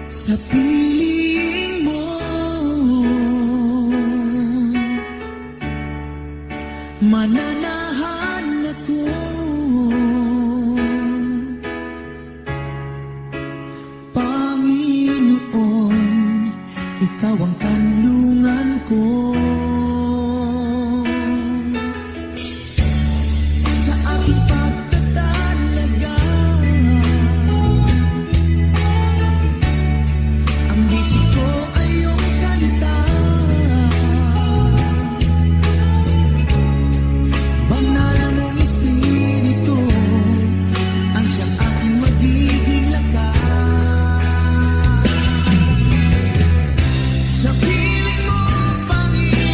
Sa piling mo, mananahan ako. Panginoon, ikaw ang kanlungan ko. Sa aking pagtatalaga, ang bisig ko ay iyong salita. Banal mong Espiritu ang siyang aking magiging lakas. Sa piling mo, Panginoon,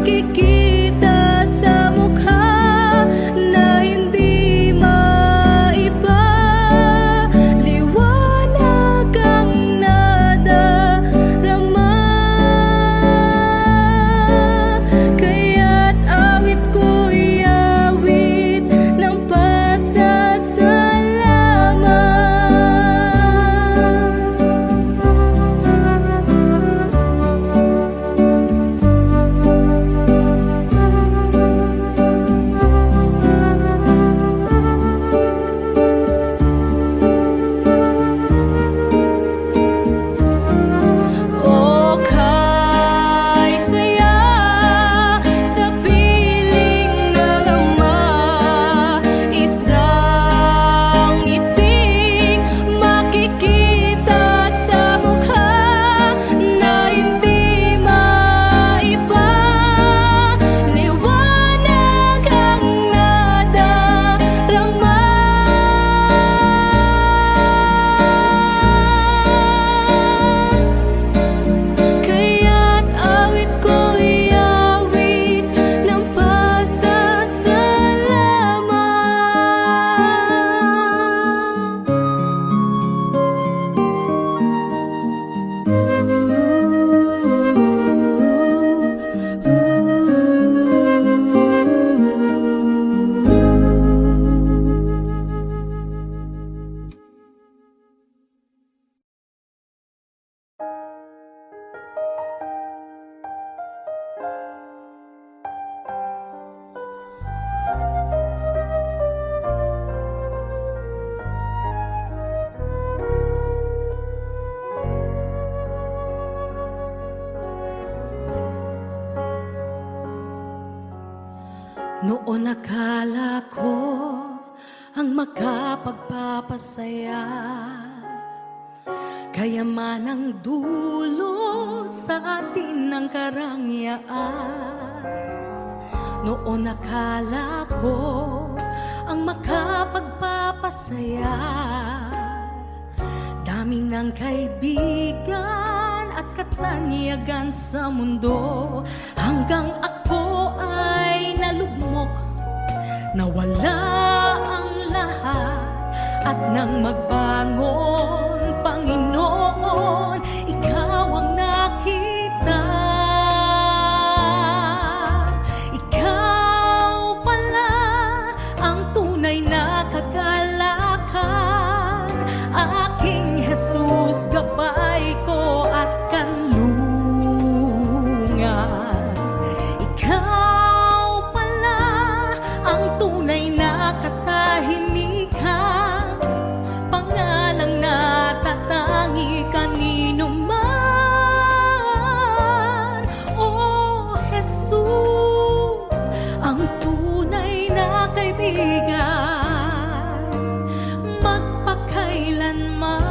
makikita sa mukha na hindi maiba. Liwanag ang nadarama, kaya't awit ko'y awit ng pasasalamat. O kay saya sa piling ng Ama, isang ngiting makikita sa mukha na hindi maiba. Liwanag ang nadarama, kaya't awit ko'y awit ng pasasalamat. Noon akala ko ang makapagpapasaya, kayamanang dulot sa atin ng karangyaan. Noon akala ko ang makapagpapasaya, dami ng kaibigan at katanyagan sa mundo, hanggang ako ay nalugmok, nawala ang lahat. At nang magbangon, Panginoon, Ikaw ang nakita. Ikaw pala ang tunay na kagalakan, aking Jesus, gabay ko at kanlungan. Ikaw pala ang tunay na katahimikan, pangalang natatangi kanino man. Oh Jesus, ang tunay na kaibigan, magpakailanman.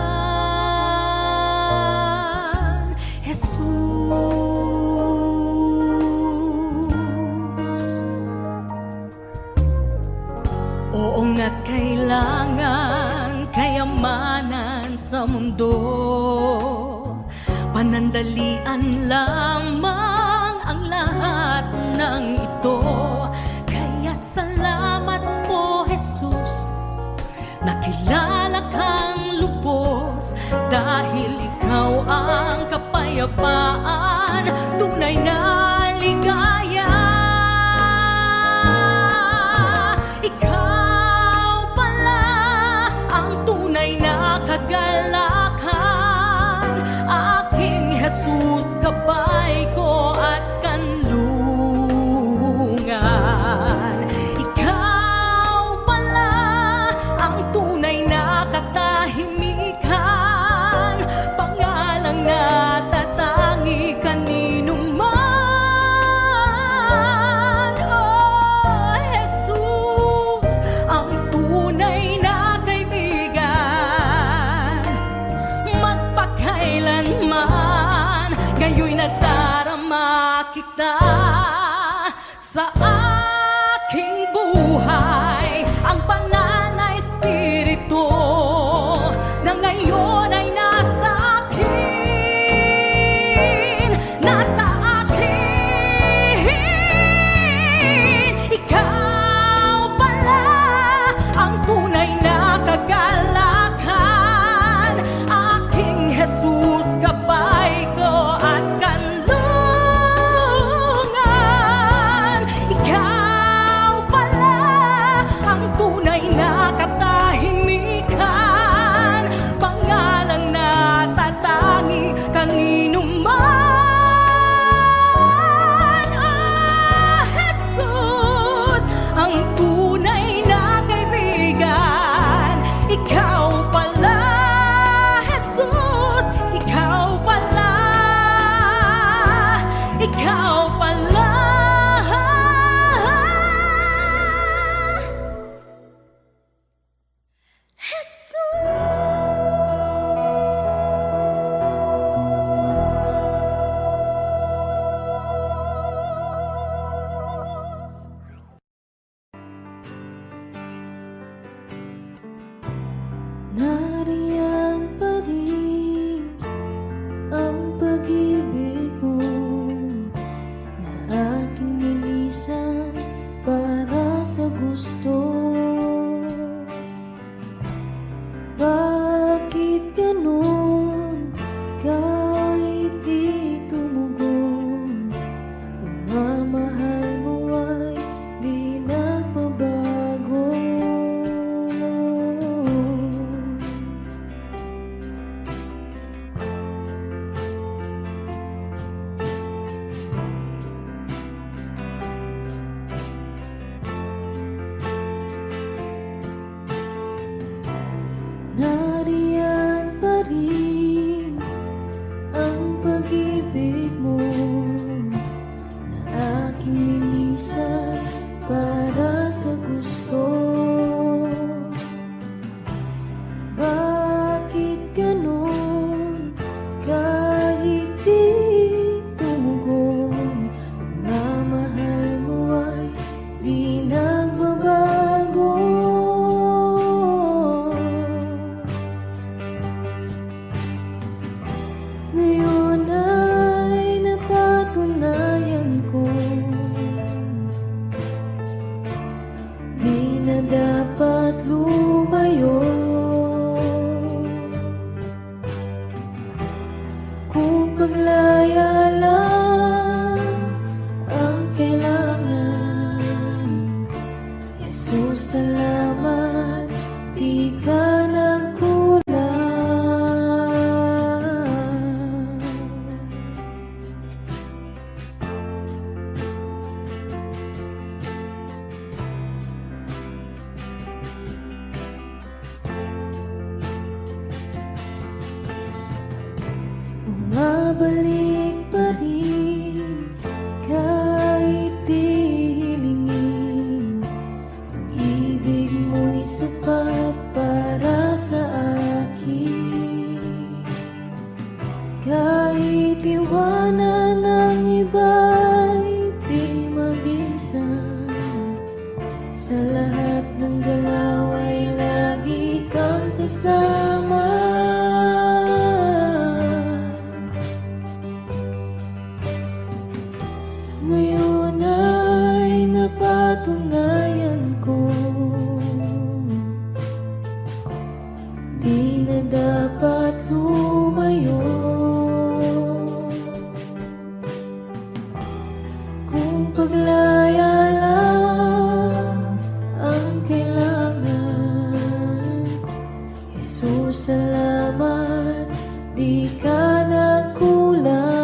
Jesus, oo nga't kailangan kayamanan sa mundo, panandalian lamang ang lahat ng ito. Kaya't salamat po, Jesus, nakilala kang lubos, dahil Ikaw ang kapayapaan, tunay na ligaya. Ikaw pala ang tunay na kagalakan, aking Jesus, gabay ko at kanlungan. Ikaw pala ang tunay na katahimikan, pangalang natatangi kanino man. Oh Jesus, ang tunay na kaibigan, magpakailanman. Ngayon'y nadarama kita sa aking buhay, ang banal na Espiritu na ngayon ay nasa akin, nasa akin. Babalik pa rin kahit di hilingin. Pag-ibig mo'y sapat para sa akin. Kahit iwanan ng iba'y di mag-isa, sa lahat ng galaw ay lagi kang kasama. Ngayon ay napatunayan ko, di na dapat lumayo. Kung paglaya lang ang kailangan, Jesus, salamat, di ka nagkulang.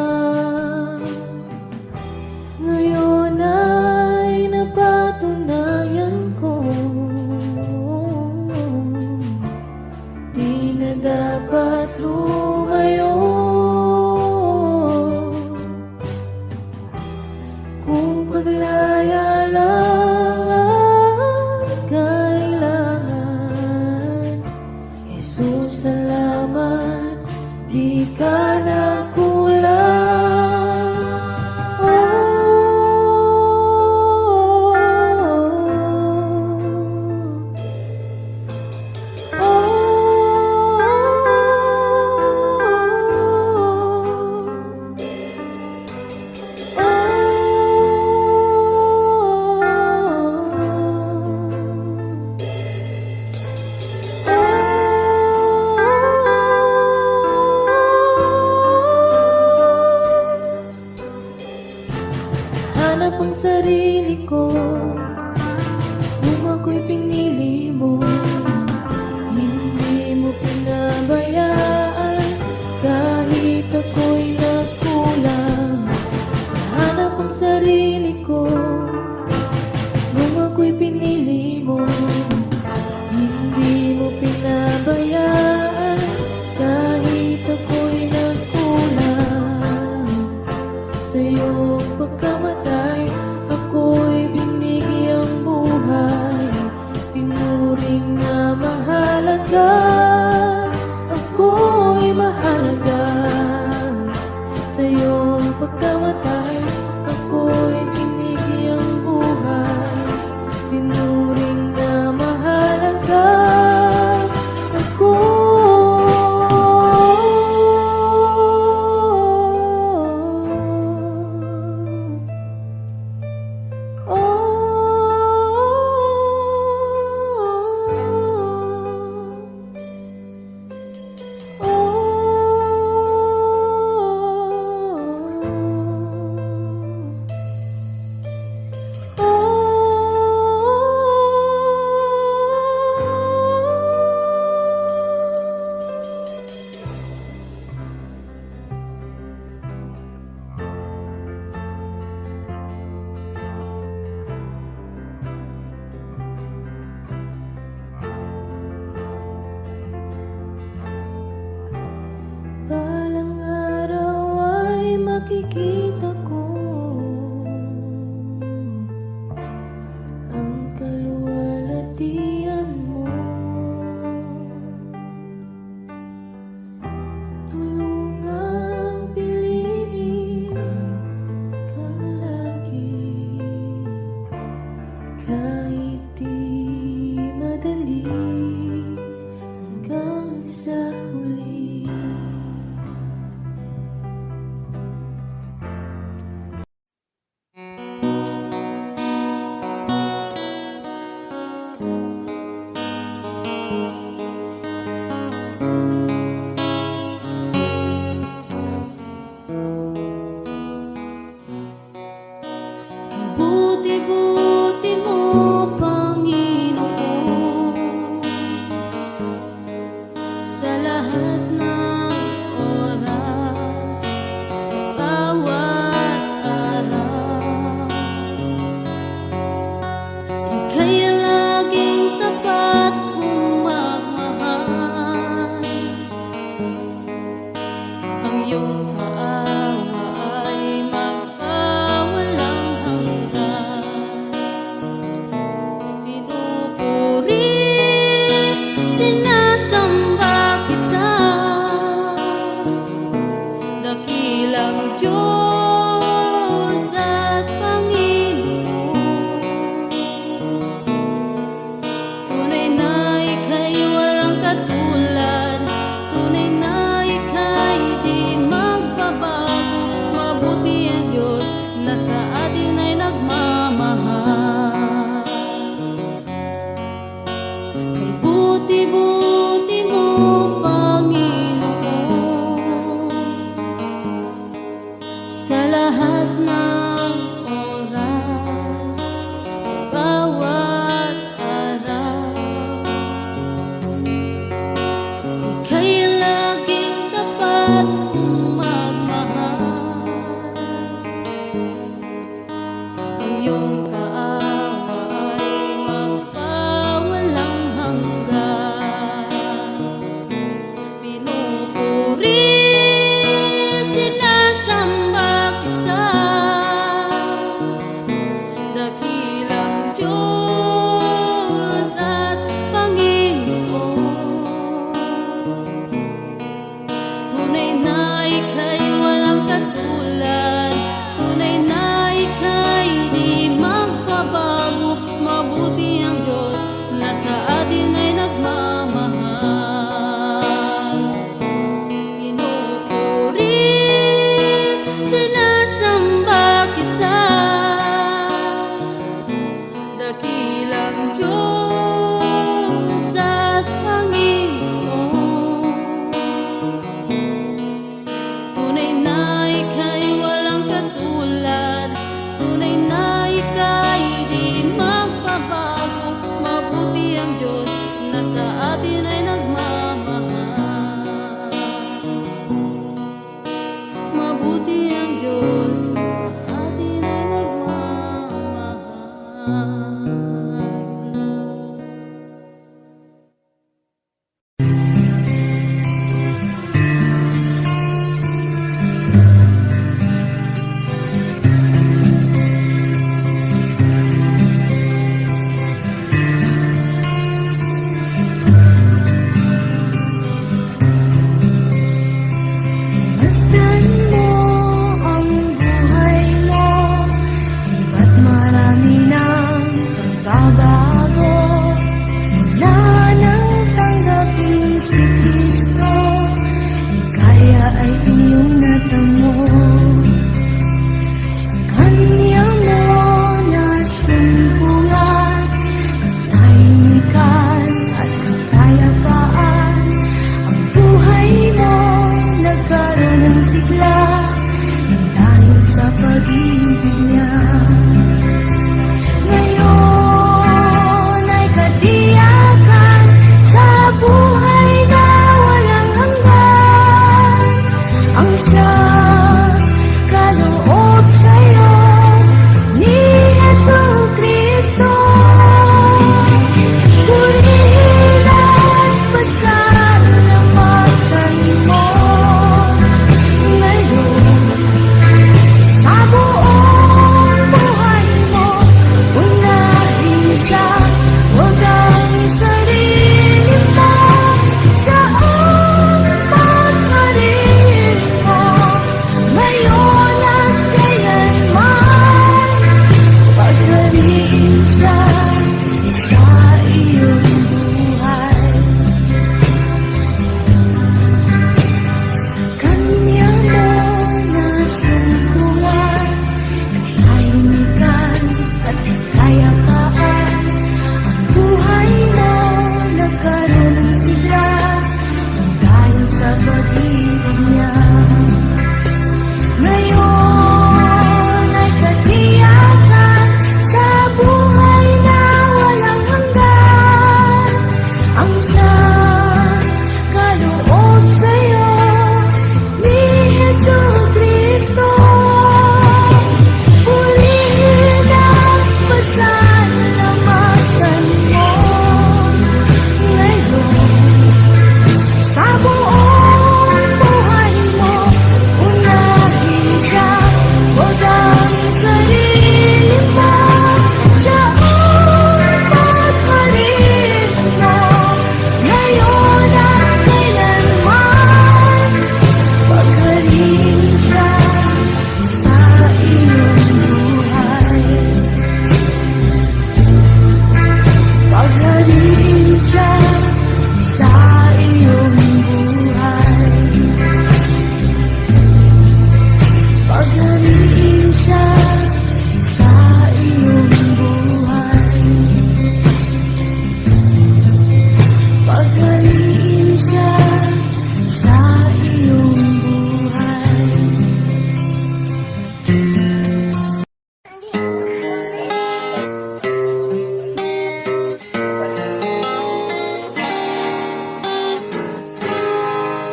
Ngayon ay napatunayan ko, di na dapat lumayo. Kung paglaya lang ang kailangan, Jesus, salamat, di ka nagkulang. Hanap ang sarili ko nung ako'y pinili mo. Hindi mo pinabayaan kahit ako'y nagkulang. Hanap ang sarili ko nung ako'y pinili mo. Hindi mo pinabayaan kahit ako'y nagkulang. Sa iyong pagkamatay, ako'y binigyang buhay. Masdan mo ang buhay mo, di ba't marami nang pagbabago? Mula nang tanggapin si Kristo, di kaya ay iyong natamo. Sa Kanya mo nasumpungan, katahimikan at kapayapaan. Ang buhay mo nagkaroon ng sigla nang dahil sa pag-ibig niya. Ngayon ay katiyakan sa buhay na walang hanggan. Ang siyang kaloob sa'yo ni Jesucristo. Purihin at pasalamatan mo ngayon sa buong buhay mo. Unahin siya, huwag ang sarili mo. Siya ang pagharin mo ngayon at kailanman. Pagharin siya sa iyong buhay. Sa Kanya mo nasumpungan, katahimikan at kapayapaan. Ang buhay mo nagkaroon ng sigla nang dahil sa pag-ibig niya. Ngayon ay katiyakan sa buhay na walang hanggan. Ang siyang kaloob sa'yo ni Jesucristo. Purihin at pasalamatan mo ngayon sa buong buhay mo. Unahin siya, huwag ang sarili mo. Siya ang pagharin mo ngayon at kailanman. Pagharin siya sa iyong buhay. Pagharin siya sa iyong buhay. Pagharin siya sa iyong buhay. Pagharin siya sa iyong buhay.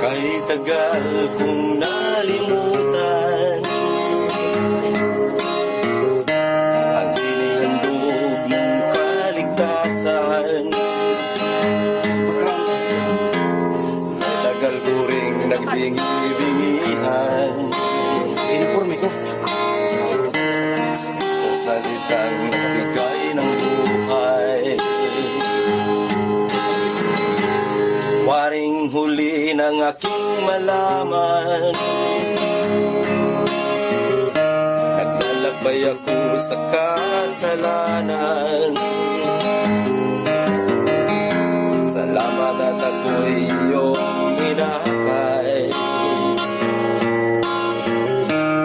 Kahit tagal kong nalimutan ang inihandog ng kaligtasan. Tagal ko ring nagbingi-bingihan Uniforme ko. sa salitang nagbigay ng buhay. Waring huli ng aking malaman, naglalakbay ako sa kasalanan. Salamat at ako'y iyong inakay,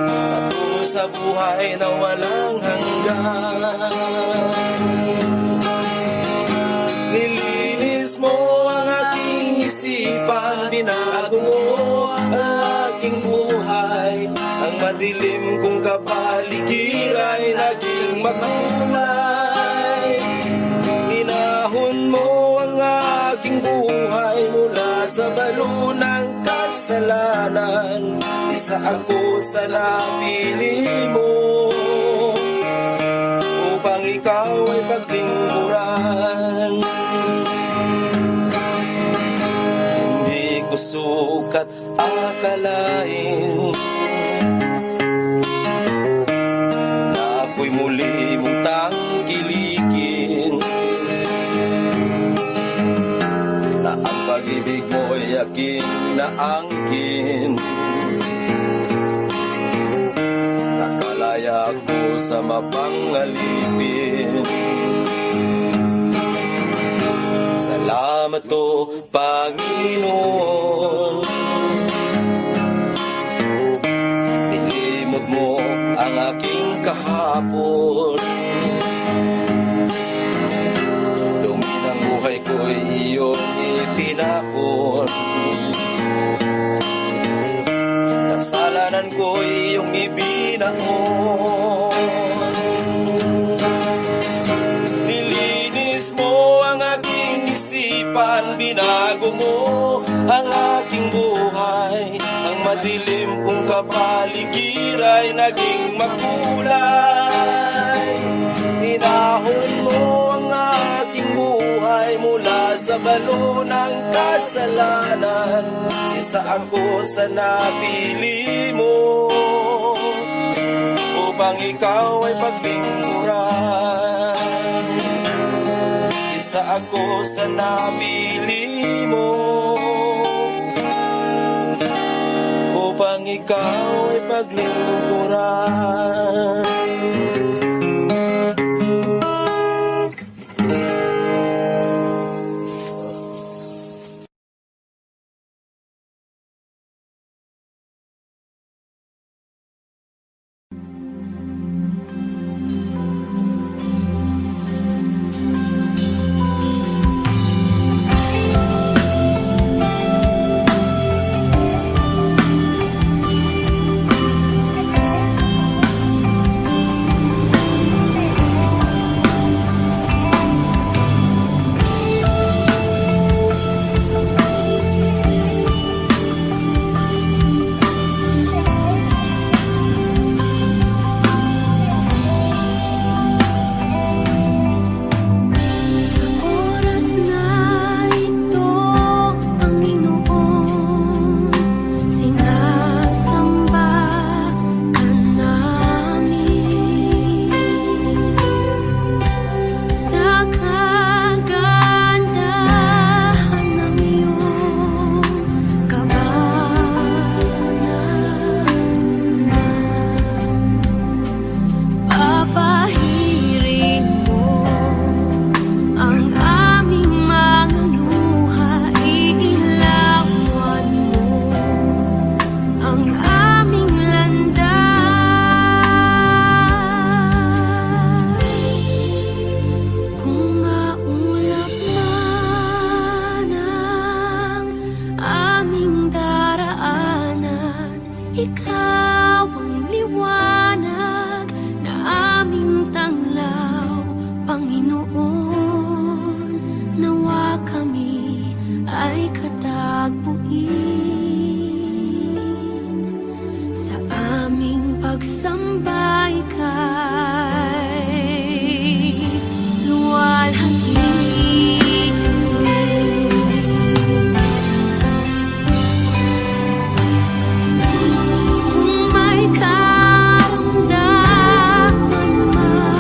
patungo sa buhay na walang hanggan. Nilinis mo ang aking isipan, binago mo ang aking buhay. Ang madilim kong kapaligiran ay naging makulay. Ninahon mo ang aking buhay mula sa balo ng kasalanan. Isa ako sa napili mo upang ikaw ay paglingkuran. Hindi ko sukat akalain na ako'y muli mong tangkilikin, na ang pag-ibig mo'y aking naangkin. Nakalaya ko sa mapangalipin. Salamat o Panginoon, nilimot mo ang aking kahapon. Dumi ng buhay ko'y iyong itinapon. Kasalanan ko'y iyong ibinangon. Nilinis mo ang aking isipan, binago mo ang aking buhay. Ang madilim kong kapaligiran ay naging makulay. Inahon mo ang aking buhay mula sa balo ng kasalanan. Isa ako sa napili mo upang ikaw ay paglingkuran. Isa ako sa napili mo upang ikaw ay paglingkuran. Ikaw ang liwanag na aming tanglaw, Panginoon. Nawa kami ay katagpuin sa aming pagsambay kay luwalhati. Karamdaman man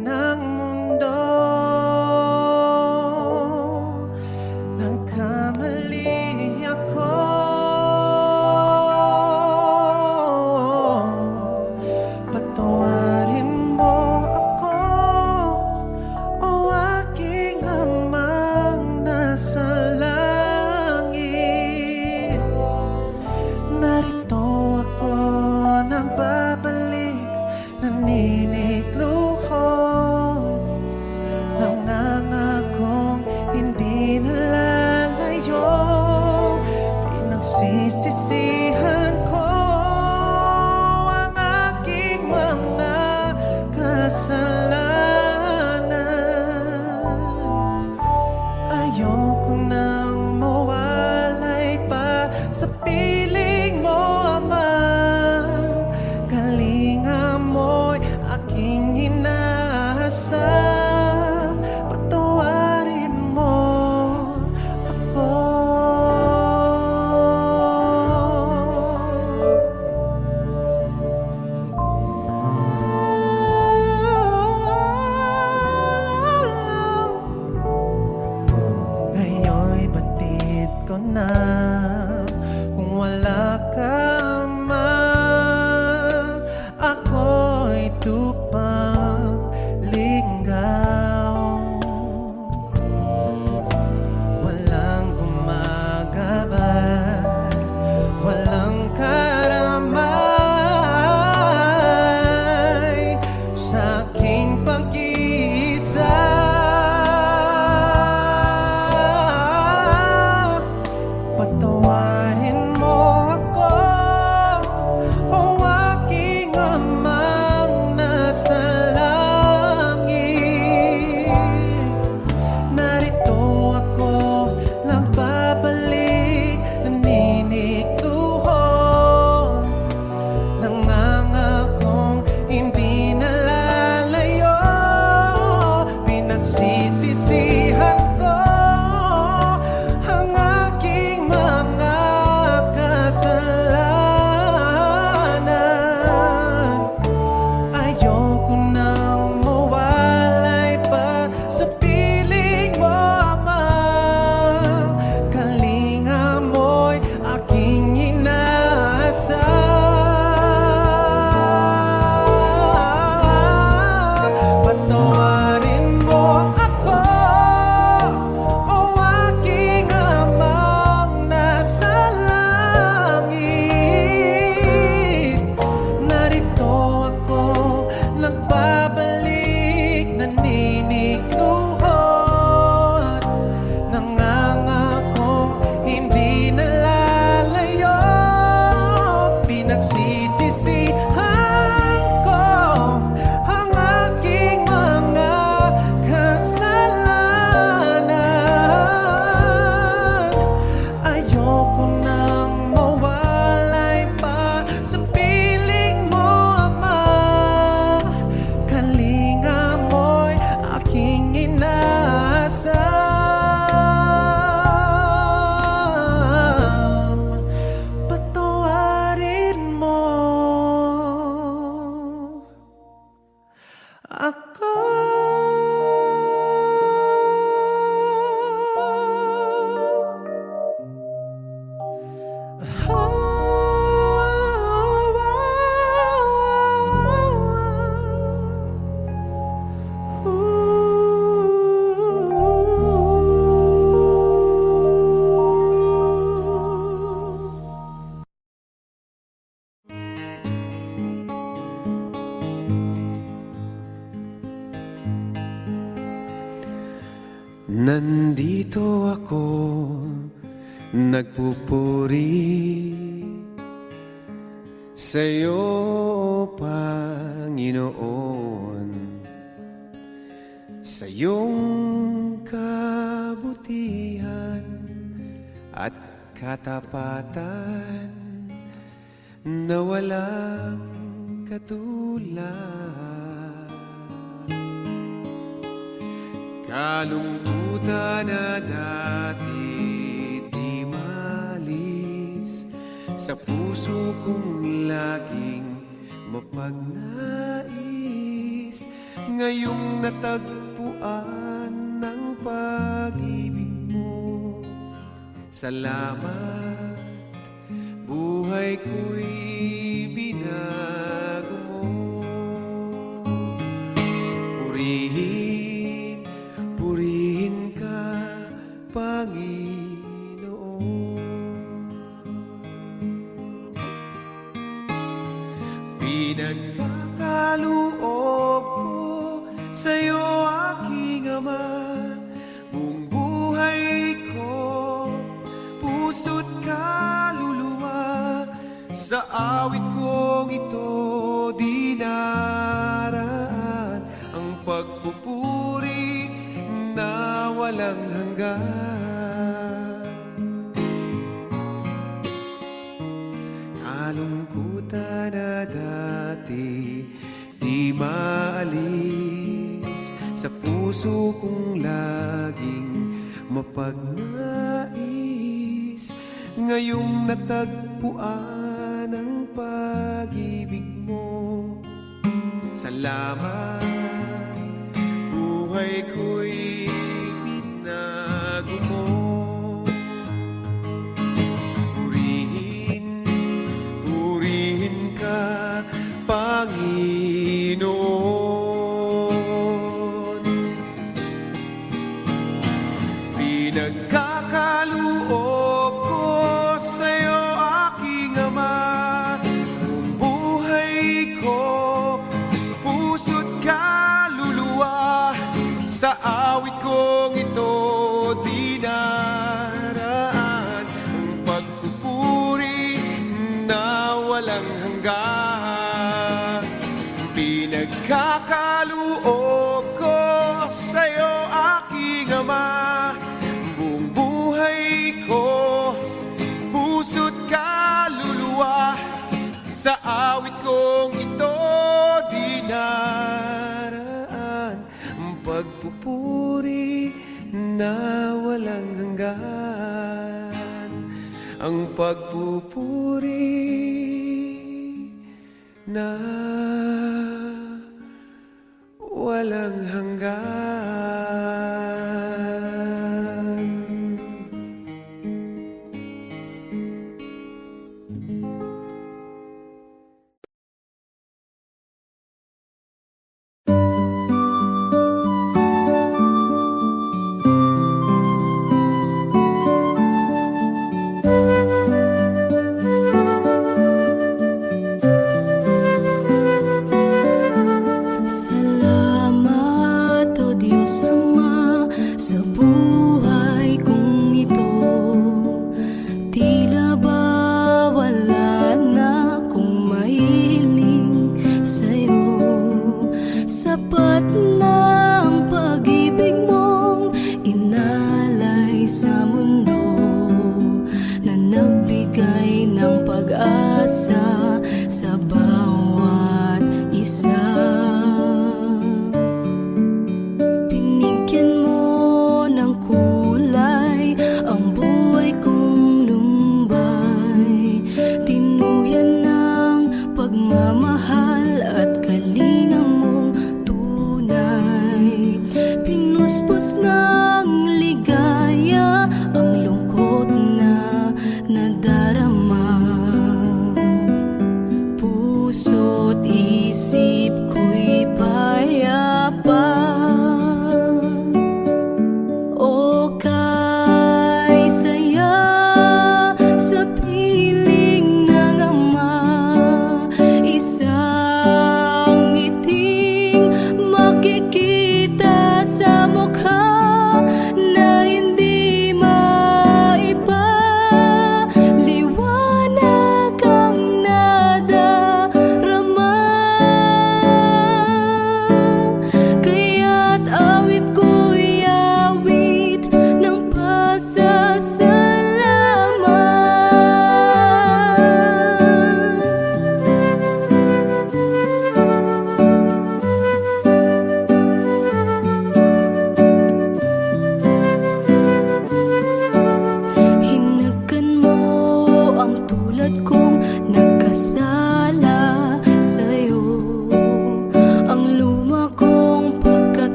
ng mundo. Nagkamali ako, patawarin mo ako, o aking amang nasa langit. Narito ako nagbabalik, naninikluhod, nangangakong hindi nalalayo. Pinagsisisihan ko ang aking mga kasalanan. Ayoko nang mawalay pa sa piling mo, Ama. Kalinga mo'y aking inaasam, patawarin mo ako. Ngayon'y batid ko na, kung wala ka man, ako'y tupang ligaw. Walang gumagabay, walang karamay sa aking pag-iisa. Patawarin mo ako, o aking amang nasa langit. Narito ako nagbabalik, naninikluhod, nangangakong hindi nalalayo. Pinagsisisihan ko ang aking mga kasalanan. Ayoko nang mawalay pa sa piling mo, Ama. Kalinga mo'y aking inaasam, patawarin mo ako, o aking amang nasa langit. Narito ako nagbabalik, naninikluhod, nangangakong hindi nalalayo. Pinagsisisihan ko ang aking mga kasalanan. Ayoko nang mawalay pa sa piling mo, Ama. Kalinga mo'y aking inaasam, patawarin mo ako. Nandito ako nagpupuri sa'yo, Panginoon, sa iyong kabutihan at katapatan na walang katulad. Kalungkutan na dati di malis sa puso kong laging mapagnais. ngayong natagpuan ng pag-ibig mo. Salamat, buhay ko'y binago mo. Purihin, purihin ka, Panginoon. Pinagkakaloob ko sa'yo, aking Ama, buong buhay ko, puso't kaluluwa. Sa awit kong ito dinaraan ang pagpupuri na walang hanggan. Kalungkutan na dati di maalis, sa puso kong laging mapagnais. Ngayong natagpuan ang pag-ibig mo. Salamat, buhay ko'y binago mo. Purihin, purihin ka, Panginoon. Pinagkakaloob ko sa'yo, aking Ama, buong buhay ko, puso't kaluluwa. Sa awit kong ito dinaraan ang pagpupuri na walang hanggan. Pinagkakaloob ko sa'yo, aking Ama, buong buhay ko, puso't kaluluwa. Sa awit kong ito dinaraan ang pagpupuri na walang hanggan. Ang pagpupuri na walang hanggan. Salamat, O Diyos.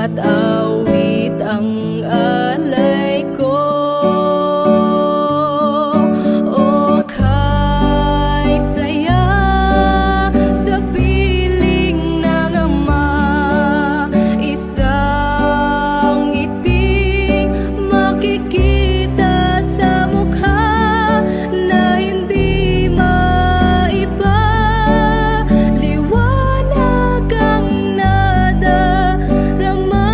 at awit ang alay ko. O kay saya sa piling ng ama, isang ngiting makikita sa mukha na hindi maiba. Liwanag ang nadarama.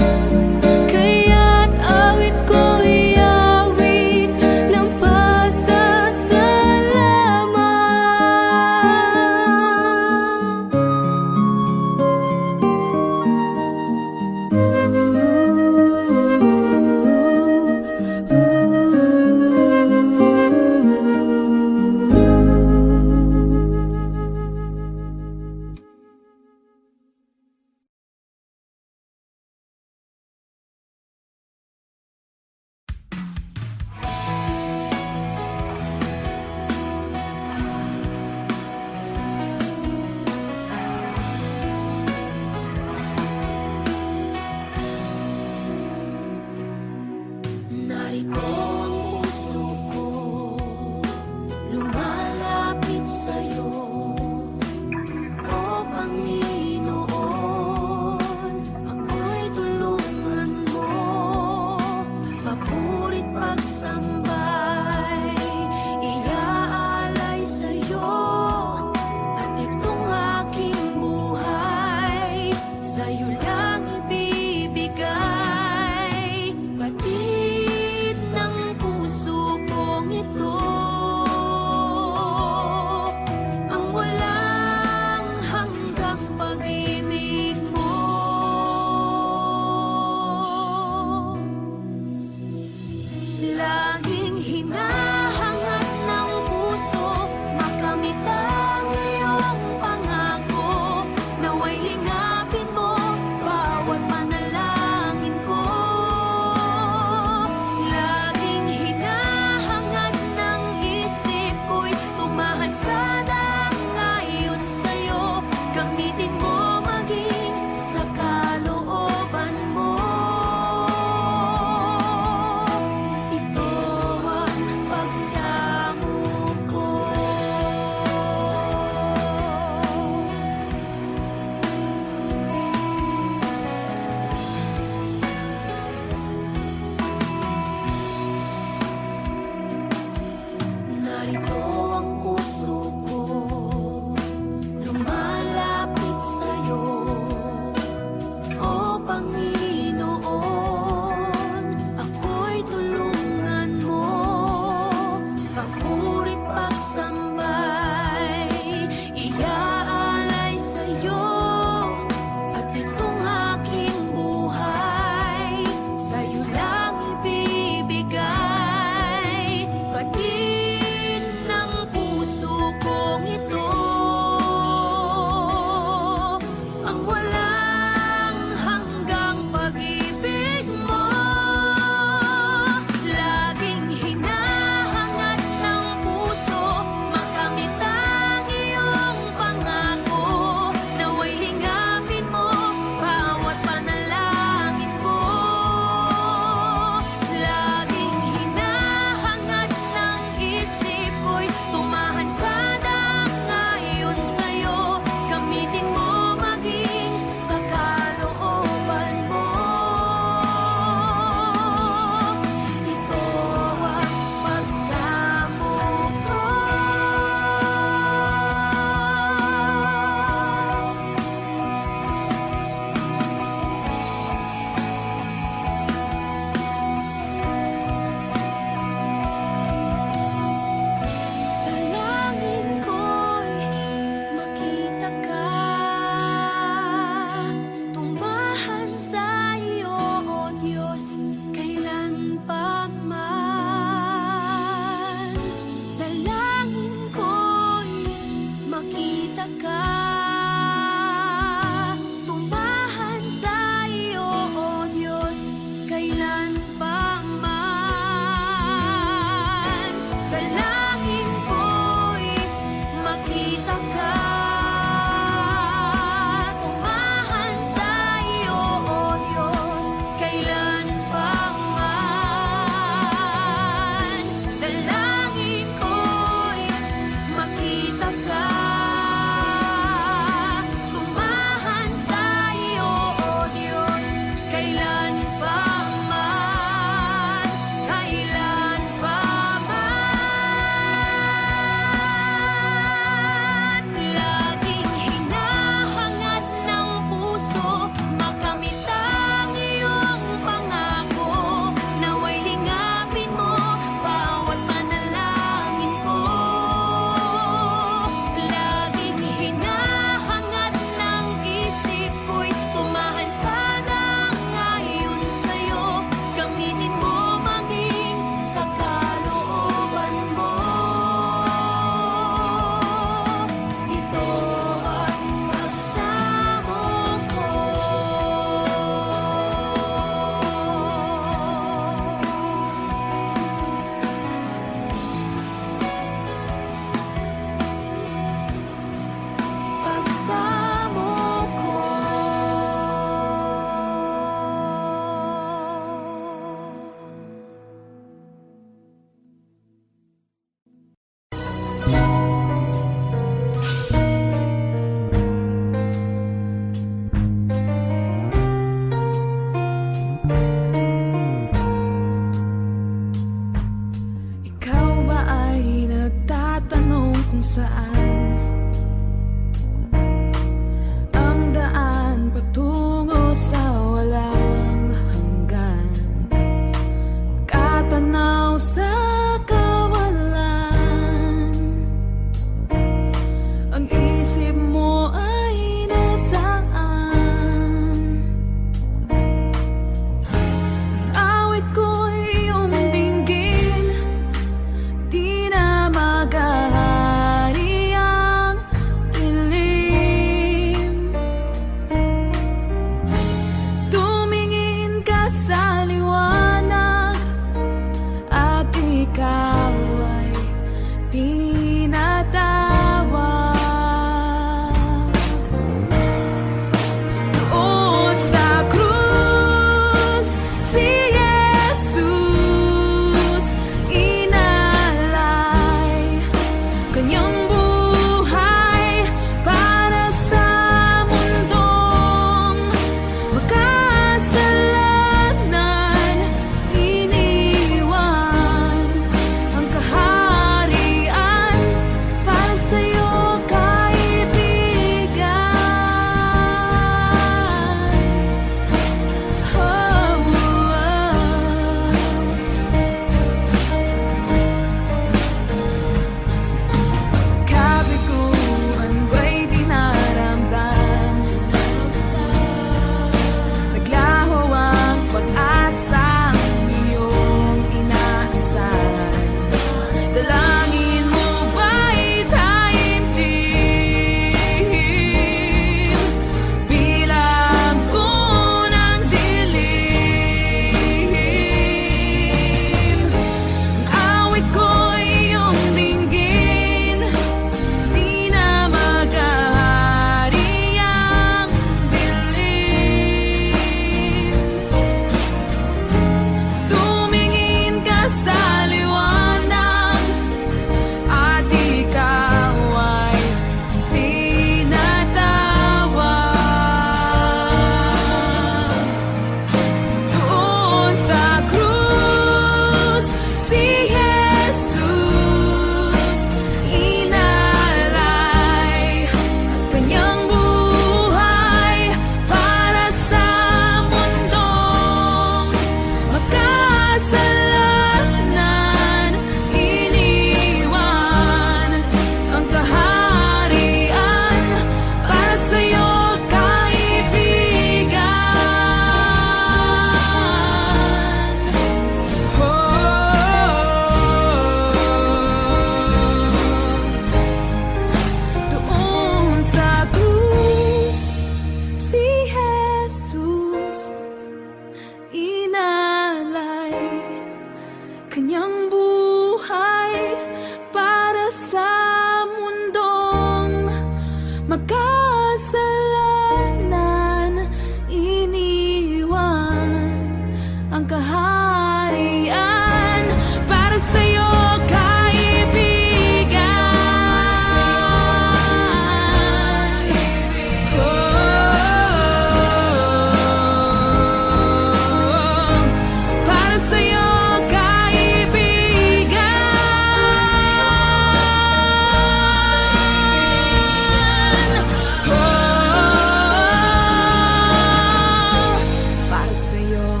sa'yo,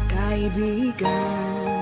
kaibigan.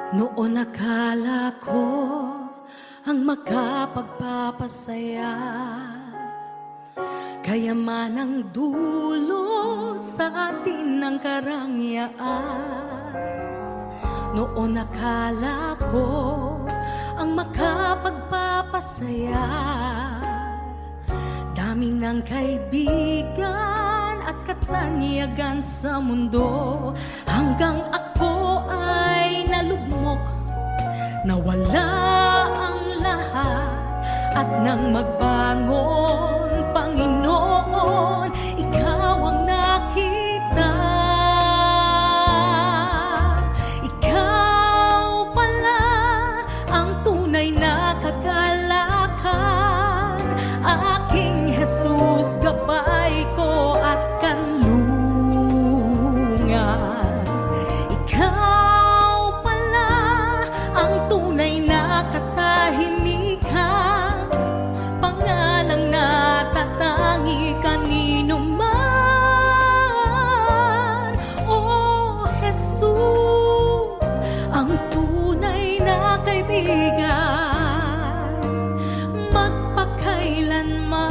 Noon akala ko ang makapagpapasaya, kayaman ang dulot sa atin ng karangyaan. Noon akala ko ang makapagpapasaya, dami ng kaibigan at katanyagan sa mundo, hanggang ako ay nalugmok, nawala ang lahat. At nang magbangon, Panginoon, ikaw ang nakita. Ikaw pala ang tunay na kagalakan, aking Jesus, gabay ko at kanlungan. Ikaw pala ang tunay na katahimikan, pangalang natatangi kanino man. Oh Jesus, ang tunay na kaibigan, magpakailanman.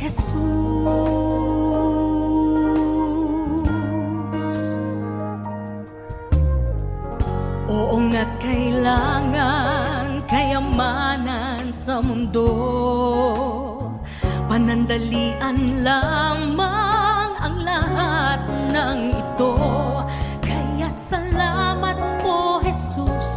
Jesus, oo nga't kailangan kayamanan sa mundo, panandalian lamang ang lahat ng ito. Kaya't salamat po, Jesus,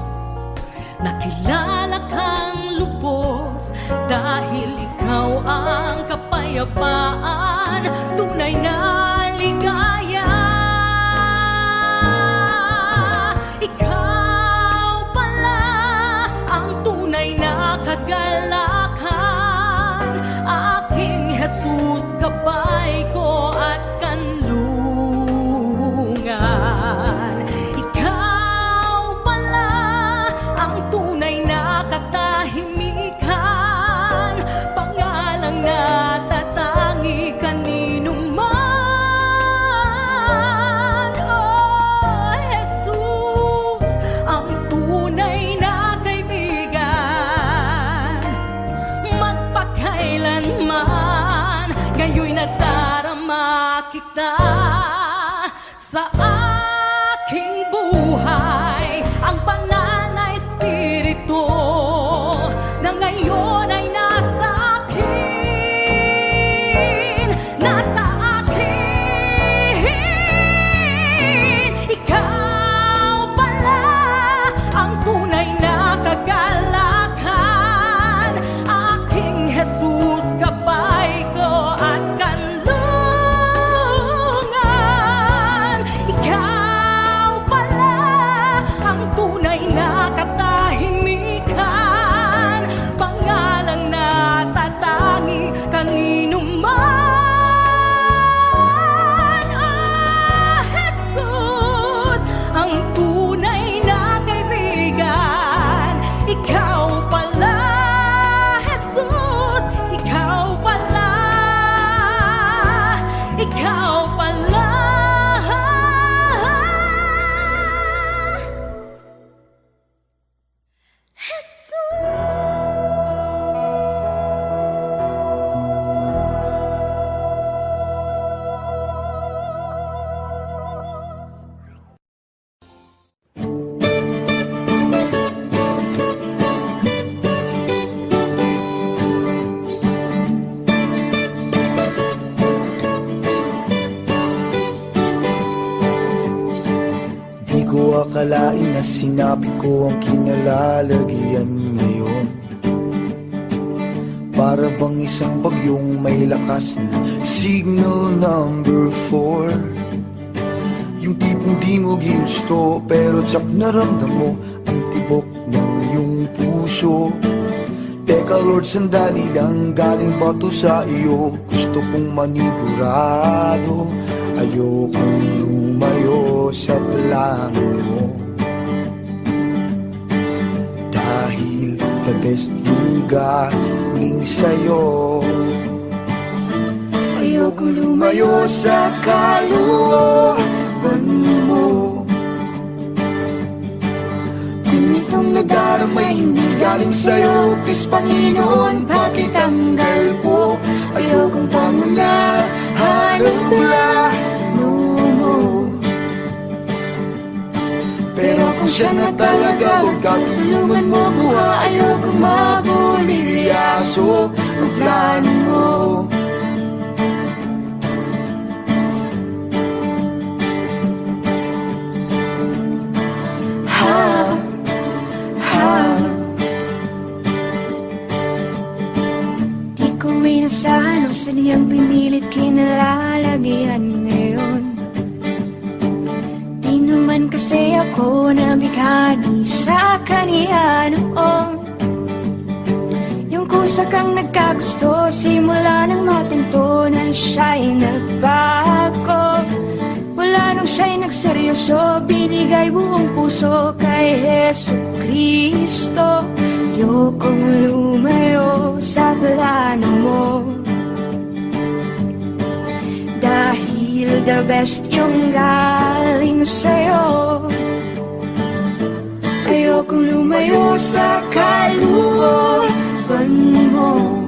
nakilala kang lubos, dahil ikaw ang kapayapaan, tunay na ligaya. Ikaw pala ang tunay na kagalakan, aking Jesus, gabay ko at kanlungan. Ikaw pala ang tunay na katahimikan, pangalang natatangi kanino man. Oh Jesus, ang tunay na kaibigan, magpakailanman. Ngayon'y nadarama kita sa aking buhay, ang banal na Espiritu na ngayon ay nasa akin, nasa akin. Ikaw pala ang tunay na kagalakan, aking Jesus, gabay ko at kanlungan. akalain na sinabi ko ang kinalalagyan ngayon? Para bang isang bagyong may lakas na signal number 4. Yung tipong di mo ginusto pero tsak naramdam mo ang tibok ng iyong puso. Teka Lord, sandali lang, galing ba to sa iyo? Gusto kong manigurado, ayokong lumayo sa plano mo. Dahil the best yung galing sa'yo. Ayokong lumayo sa kalooban mo. Kung itong nadarama hindi galing sa'yo, please Panginoon, pakitanggal po. Ayokong pangunahan ang plano mo. Pero kung siya na talaga, huwag ka tutulungan mo buha. Ayokong mabulilyaso ang plano mo. Di ko inasahan o sadyang pinilit kinalalagyan ngayon. Di naman kasi ako nabighani sa kaniya noon. Yung kusa kang nagkagusto, simula nang matinto na siya'y nagbago. Wala nung siya'y nagseryoso, binigay buong puso kay Jesu Kristo. Ayokong lumayo sa plano mo. Dahil the best yung galing sa'yo. Ayokong lumayo sa kalooban mo.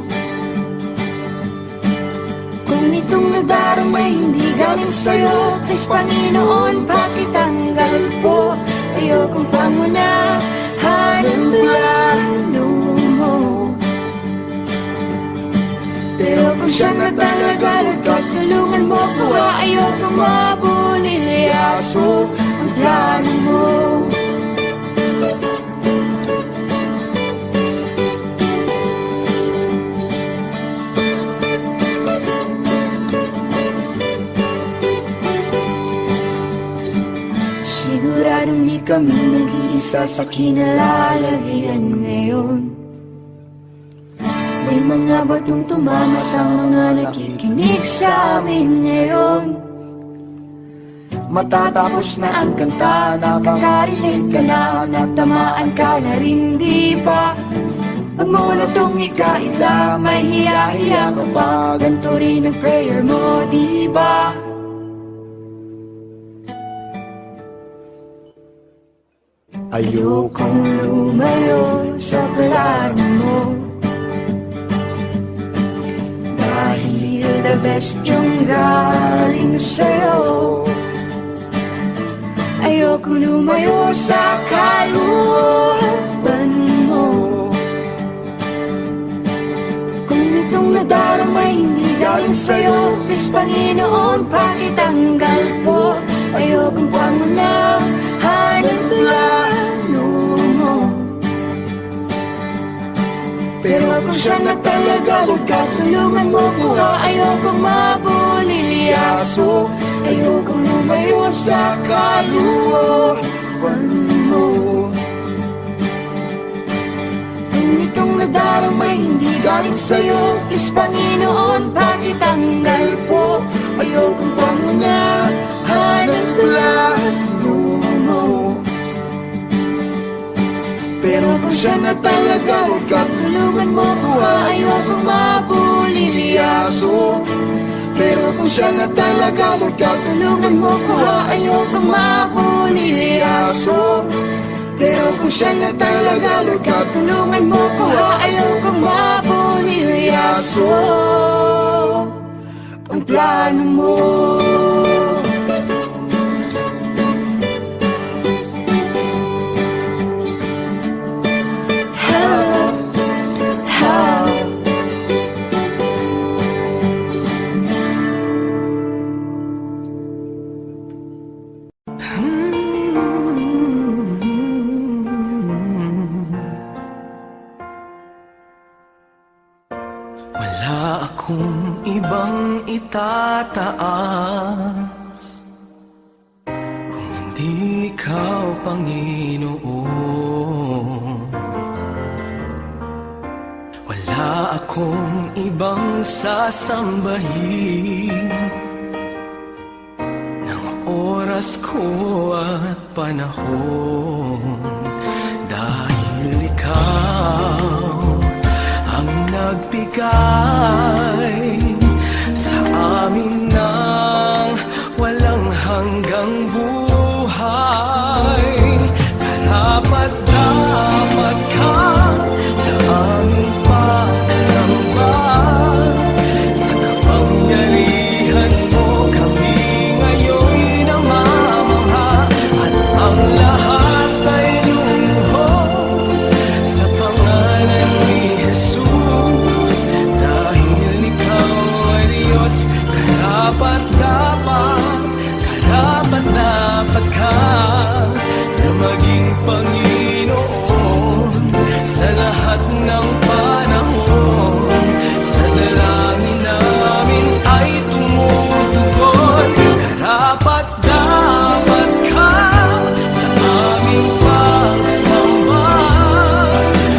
Kung itong nadarama hindi galing sa'yo, please Panginoon, pakitanggal po. Ayokong pangunahan ang plano mo. Pero kung siya na talaga, Lord God, tulungan mo ko. Ayokong mabulilyaso ang plano mo. Siguradong di kami nag-iisa sa kinalalagyan ngayon. May mga batong tumama sa mga nakikinig sa amin ngayon. Matatapos na ang kanta, nakakarinig ka na, natamaan ka na rin, di ba? Huwag mo na itong ikaila, may hiya-hiya ka pa, ganito rin ang prayer mo, di ba? Ayokong lumayo sa plano mo. Dahil the best yung galing sa'yo. Ayokong lumayo sa kalooban mo. Kung itong nadarama hindi galing sa'yo, please Panginoon, pakitanggal po. Ayokong pangunahan ang plano mo. Pero kung siya na talaga, huwag ka tulungan mo ko. Ayokong mabulilyaso. Ayokong lumayo sa kalooban mo. Kung itong nadarama hindi galing sa'yo, please Panginoon, pakitanggal po. Ayokong pangunahan ang plano mo. Pero kung siya na talaga, huwag ka tulungan mo ko. Ayokong mabulilyaso. Pero kung siya na talaga, huwag ka tulungan mo ko. Ayokong mabulilyaso. Pero kung siya na talaga, huwag ka tulungan mo ko. Ayokong mabulilyaso ang plano mo. itataas kung hindi ikaw, Panginoon. Wala akong ibang sasambahin ng oras ko at panahon, dahil ikaw ang nagbigay sa amin ng walang hanggang buhay. Karapat-dapat ka sa aming pagsamba, sa kapangyarihan mo kami ngayon'y namamangha, at ang lahat ay luluhod sa pangalan ni Jesus, dahil ikaw ay Diyos. Karapat-dapat ka na maging Panginoon sa lahat ng panahon. Sa dalangin namin ay tumutugon. Karapat-dapat ka sa aming pagsamba,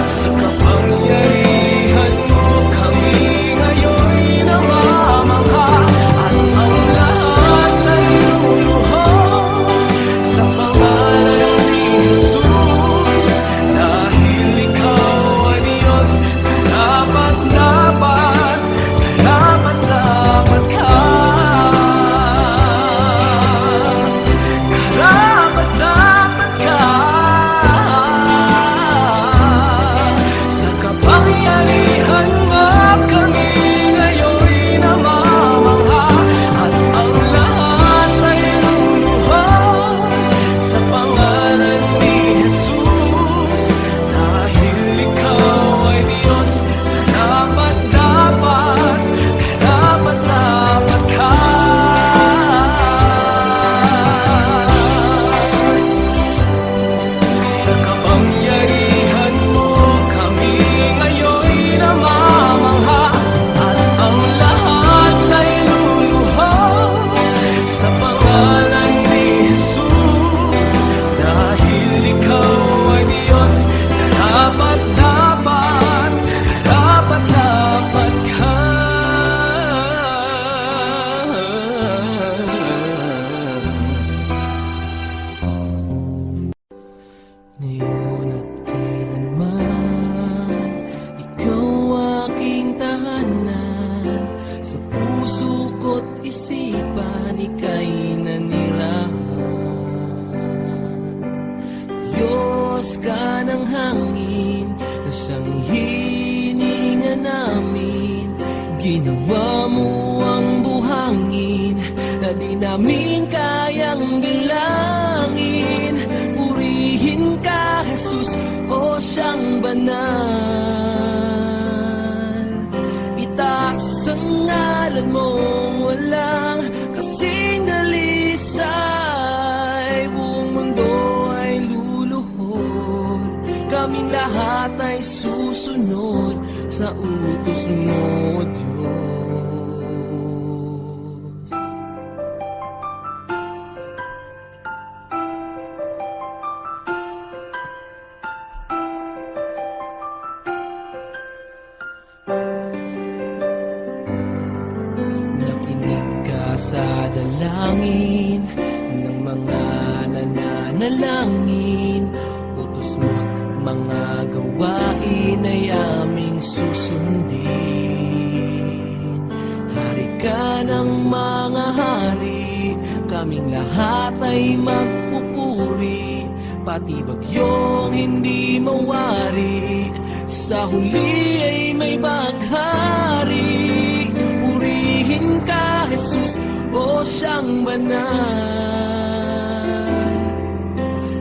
sa kapangyarihan mo kami ngayon'y namamangha, at ang lahat ay luluhod sa pangalan ni Jesus, dahil ikaw ay Diyos. Karapat-dapat ka. Karapat-dapat ka sa kapangyarihan mo kami ngayon'y namamangha, at ang lahat ay luluhod sa pangalan ni Jesus, dahil ikaw ay Diyos. Karapat-dapat ka. Sa kapangyarihan mo kami ngayon'y namamangha, at ang lahat ay luluhod sa pangalan ni Jesus, dahil ikaw ay Diyos. Karapat-dapat ka. Ngayon at kailanman, ikaw aking tahanan. Sa puso ko't isipan, ika'y nanirahan. Diyos ka ng hangin, na siyang hininga namin. Ginawa mo ang buhangin na di namin kayang bilangin. Purihin ka, Jesus, o siyang banal. Itaas ang ngalan mong walang kasing dalisay. Buong mundo ay luluhod, kaming lahat ay susunod sa utos mo, Diyos. Nakinig ka sa dalangin ng mga nananalangin. Utos mo mga gawain ay aming susundin. Hari ka ng mga hari, kaming lahat ay magpupuri. Pati bagyong hindi mawari, sa huli ay may baghari. Purihin ka, Jesus, o siyang banal.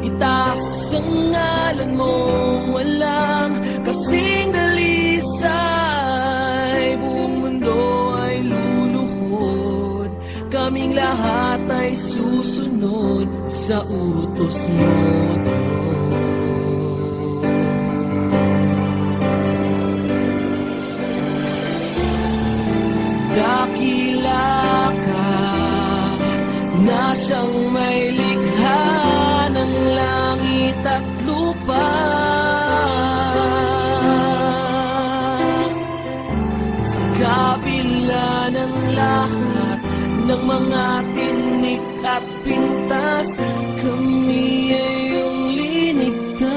Itaas ang ngalan mong walang kasing dalisay. Buong mundo ay luluhod, kaming lahat ay susunod sa utos mo, Diyos. Dakila siyang may likha ng langit at lupa. Sa kabila ng lahat ng mga tinik at pintas, kami ay iyong linigtas.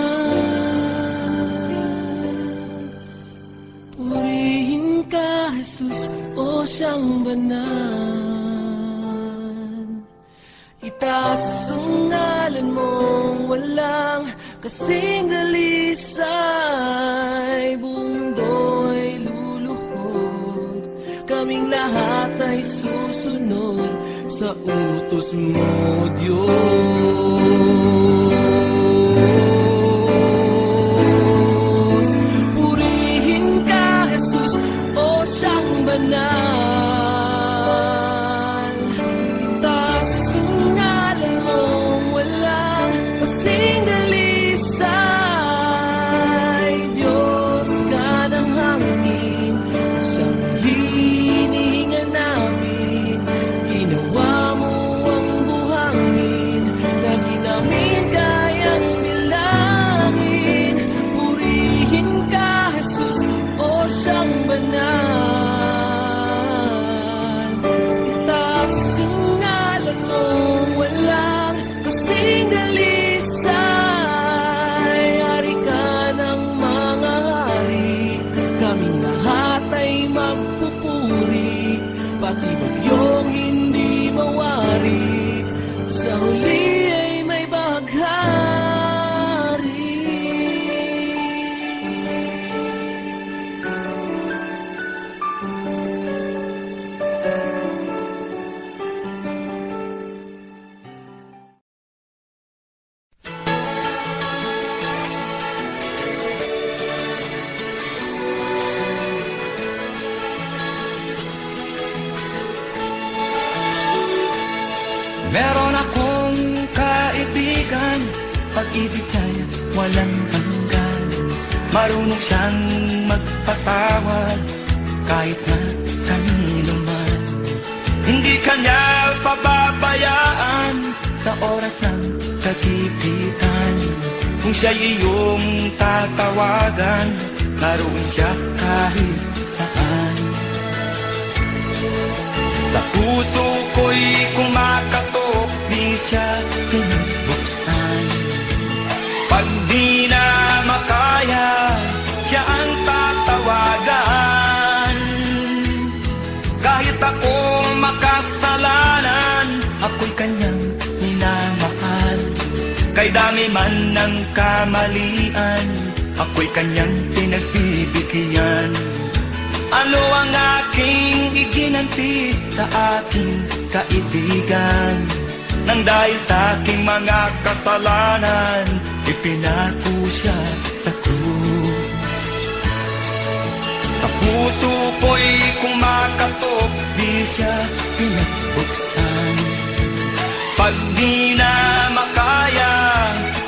Purihin ka, Jesus, o siyang banal. Itaas ang ngalan mong walang kasing dalisay. Buong mundo ay luluhod, kaming lahat ay susunod sa utos mo, Diyos. Purihin ka, Jesus, o siyang banal. Itaas ang ngalan mong walang kasing dalisay. Diyos ka ng hangin, siyang hinihinga namin. Ginawa mo ang buhangin na di namin kayang bilangin. Purihin ka, Jesus, o siyang banal. Itaas ang ngalan mong walang kasing dalisay. Hari ka ng mga hari, kaming lahat ay magpupuri. Pati bagyong hindi mawari, sa huli ay may baghari. Meron akong kaibigan, pag-ibig niya'y walang hanggan. Marunong siyang magpatawad kahit na kanino man. Hindi kanya pababayaan sa oras ng kagipitan. Kung siya'y iyong tatawagan, naroon siya kahit saan. Sa puso ko'y kumakatok, di siya pinabuksan. Pag di na makaya, siya ang tatawagan. Kahit ako makasalanan, ako'y kanyang minamahal. Kay dami man ng kamalian, ako'y kanyang pinagbibigyan. Ano ang aking iginanti sa aking kaibigan? Nang dahil sa aking mga kasalanan, ipinako siya sa krus. Sa puso ko'y kumakatok, di siya pinagbuksan. Pag di na makaya,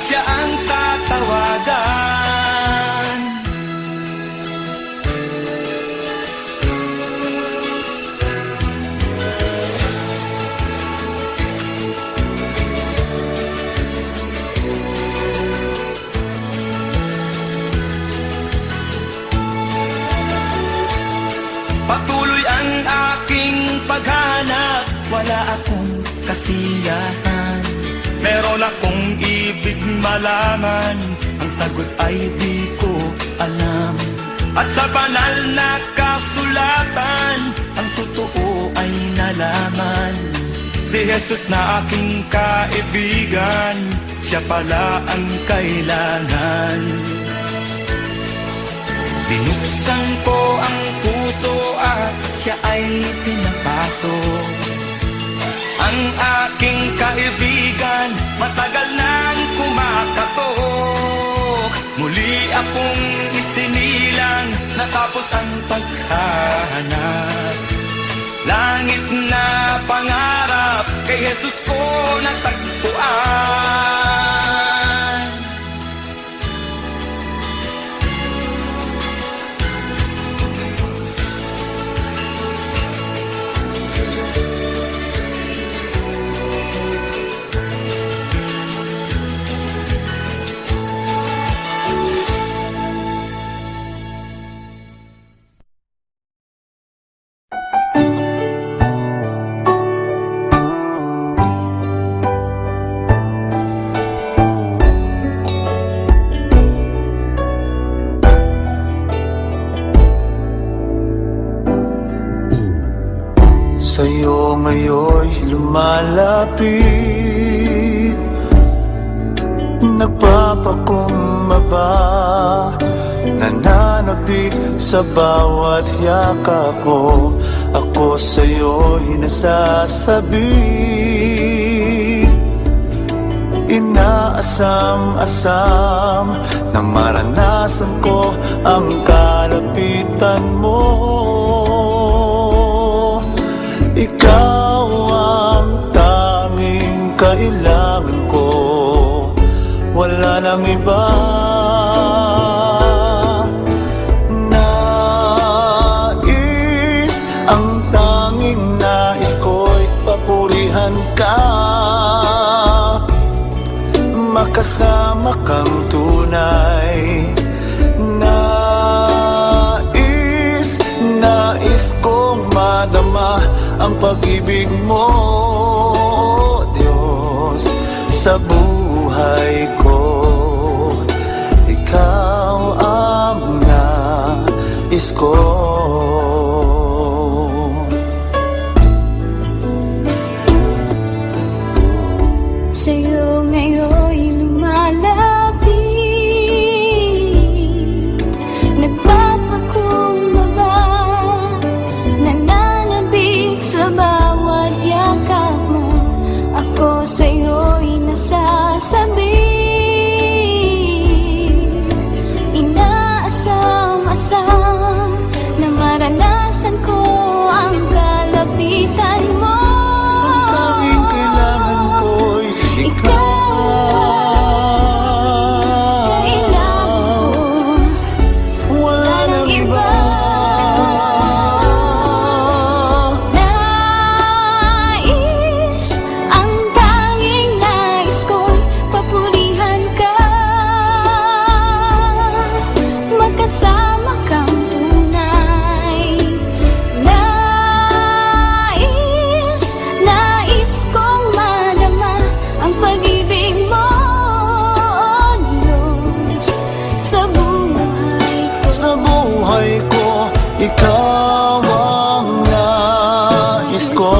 siya ang tatawagan. Patuloy ang aking paghanap, wala akong kasiyahan. Meron akong ibig malaman, ang sagot ay di ko alam. At sa banal na kasulatan, ang totoo ay nalaman. Si Jesus na aking kaibigan, siya pala ang kailangan. Binuksan ko ang puso at siya ay pinapasok. Ang aking kaibigan, matagal nang kumakatok. Muli akong isinilang, natapos ang paghahanap. Langit na pangarap, kay Jesus ko natagpuan. lumalapit, nagpapakumbaba, nananabik sa bawat yakap mo. Ako sa'yo'y nasasabi, inaasam-asam na maranasan ko ang kalapitan mo. Ikaw ang tanging kailangan ko, wala nang iba. Ang tanging nais ko'y papurihan ka, makasama kang tunay. Nais kong madama ang pag-ibig mo, Diyos, sa buhay ko. Ikaw ang nais ko. Sa'yo ngayon'y lumalapit, nagpapakumbaba, nananabik sa bawat yakap mo. Ako sa'yo'y nasasabi, inaasam-asam na maranasan ko ang kalapitan mo. Ikaw ang nais ko.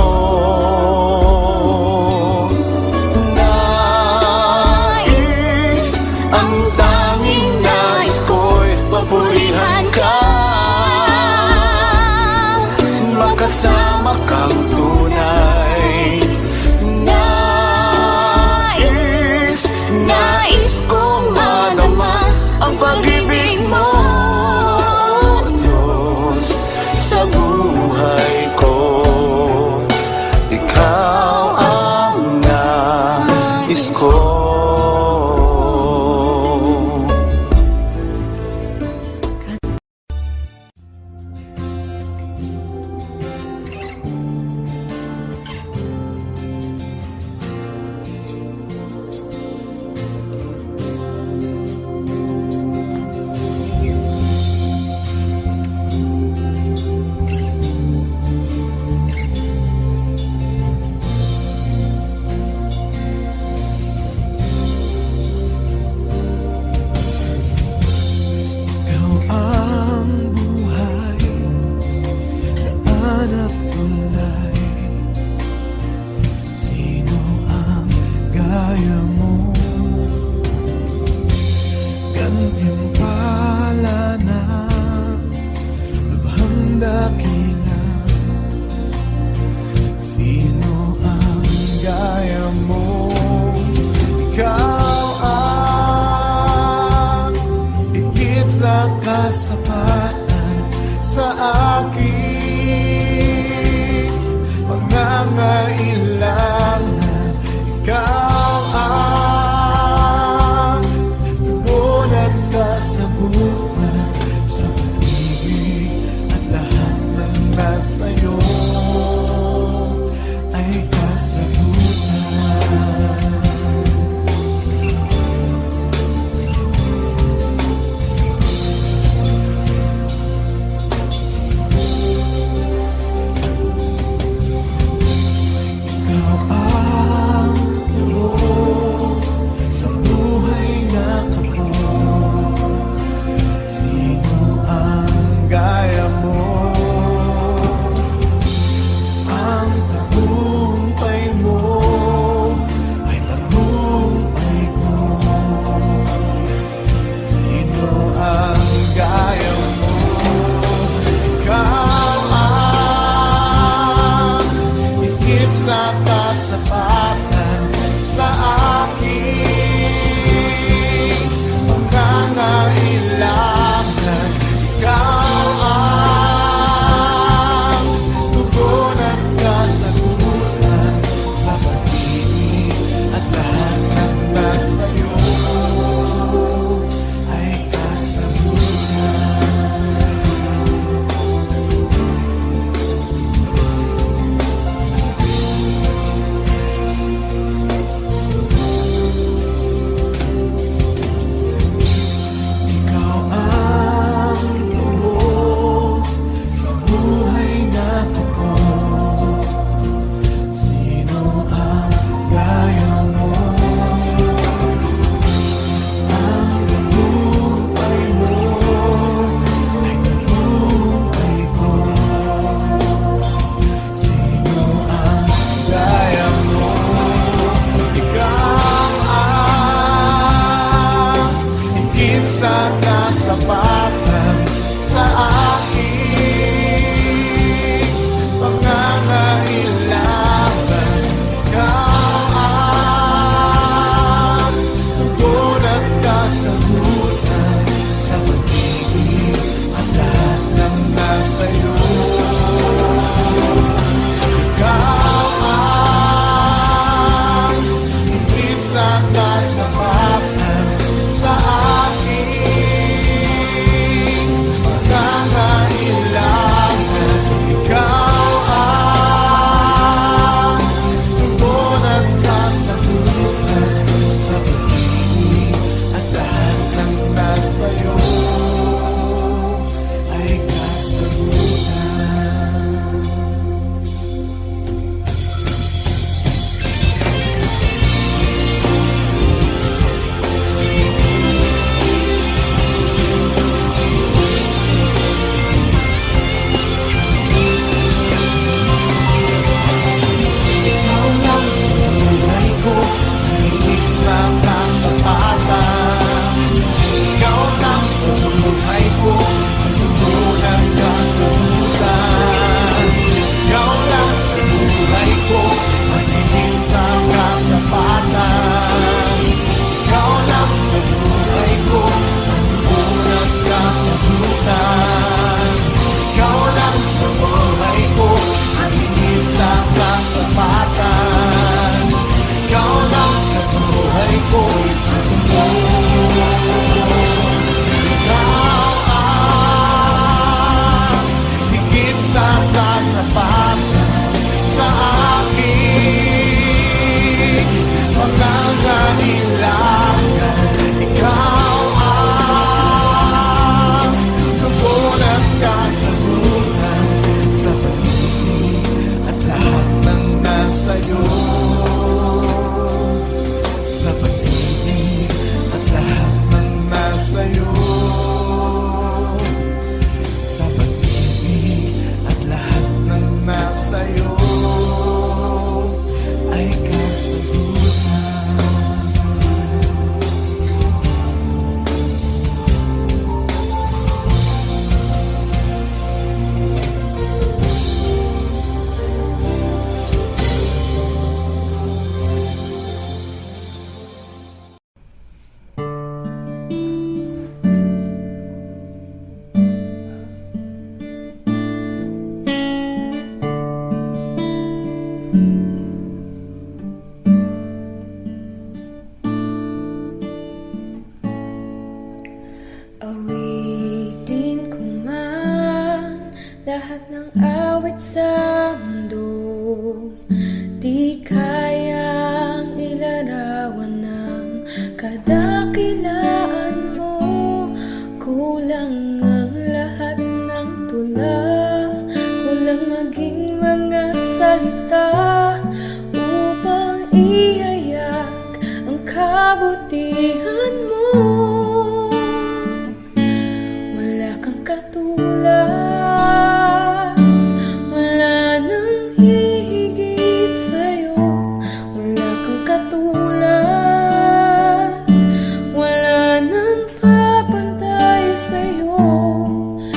Nais, ang tanging nais ko'y papurihan ka, makasama kang tunay. Nais kong madama ang pag-ibig mo, sa buhay ko. Ikaw ang nais ko. kasapatan sa aking pangangailangan. Ikaw ang tugon at kasagutan sa pag-ibig at lahat ng nasa'yo. Ikaw ang higit sa kasapatan sa aking pangangailangan. Ikaw ang tugon at kasagutan sa pag-ibig at lahat ng nasa'yo ay kasagutan. Ikaw lang sa buhay ko, higit sa kasapatan. Ikaw lang sa buhay ko, tugon at kasagutan. Ikaw lang sa buhay ko, higit sa kasapatan. Ikaw lang sa buhay ko, tugon at kasagutan. Ikaw lang sa buhay ko, higit sa kasapatan. Ikaw lang sa buhay ko, ikaw ang higit sa kasapatan sa aking pangangailangan. Ikaw ang tugon at kasagutan sa pag-ibig at lahat ng nasa'yo. Sa pag-ibig at lahat ng nasa'yo. Sa pag-ibig at lahat ng nasa'yo ay kasagutan. Awitin ko man lahat ng awit sa mundo, di kayang ilarawan ng kadakilaan mo. Kulang ang lahat ng tula, kulang maging mga salita upang ihayak ang kabutihan mo. Wala kang katulad, wala nang hihigit sa'yo. Wala kang katulad, wala nang papantay sa'yo.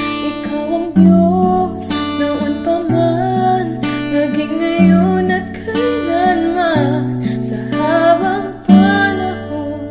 Ikaw ang Diyos noon pa man, maging ngayon at kailanman. Sa habang panahon,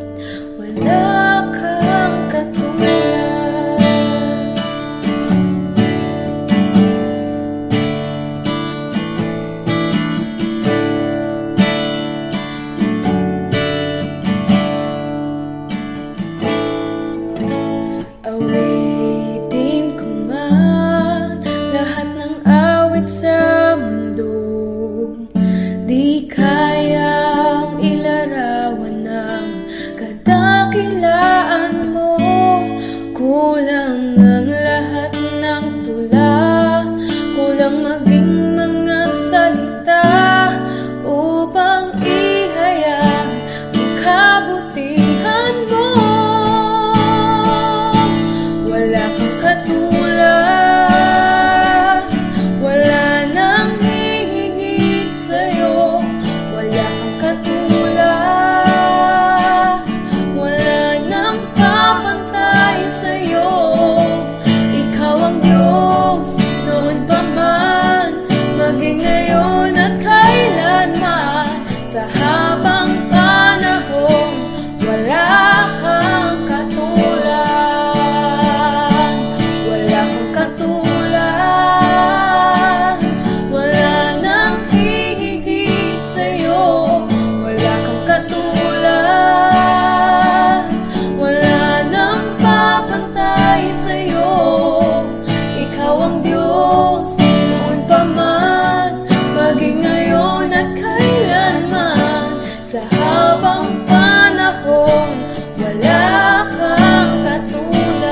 habang panahon, wala kang katulad.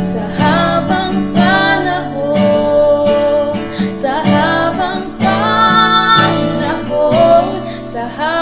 Sa habang panahon, sa habang panahon, sa habang